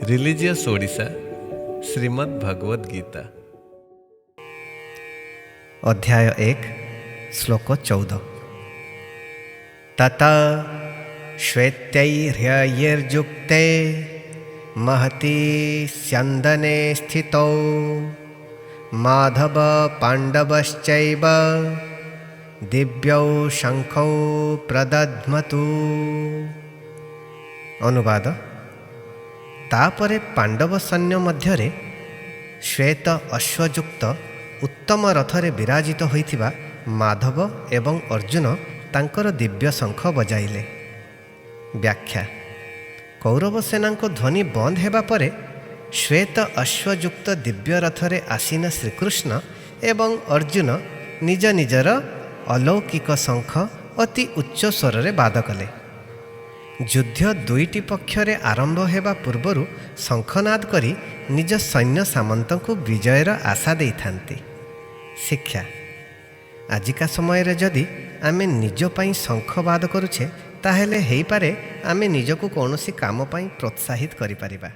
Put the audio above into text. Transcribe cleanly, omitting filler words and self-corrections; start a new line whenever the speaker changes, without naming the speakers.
Religious Odisha Shrimad Bhagavad Gita
अध्याय 1 श्लोक 14 तत श्वेतैर्हयैर्युक्ते महती स्यन्दने स्थितौ माधव पाण्डवश्चैव दिव्यौ शंखौ प्रदध्मतु। अनुवाद तापरे पांडव सैन्य मध्यरे श्वेत अश्वयुक्त उत्तम रथरे विराजित होइथिबा माधव एवं अर्जुन तांकर दिव्य शंख बजाइले। व्याख्या कौरव सेना ध्वनि बंद हेबा परे श्वेत अश्वयुक्त दिव्य रथरे आसीन श्रीकृष्ण एवं अर्जुन निज निजर अलौकिक शंख अति उच्च स्वर रे बाद कले। युद्ध दुईटी पक्षरे आरंभ हेबा पूर्वरु शंखनाद करी निज सैन्य सामंत को विजयर आशा दे थांती। शिक्षा आजिका समय रे जदि आमे निज पई शंखवाद करुछे ताहेले हेई पारे आमे निजको कौनसी काम पई प्रोत्साहित करि परिबा।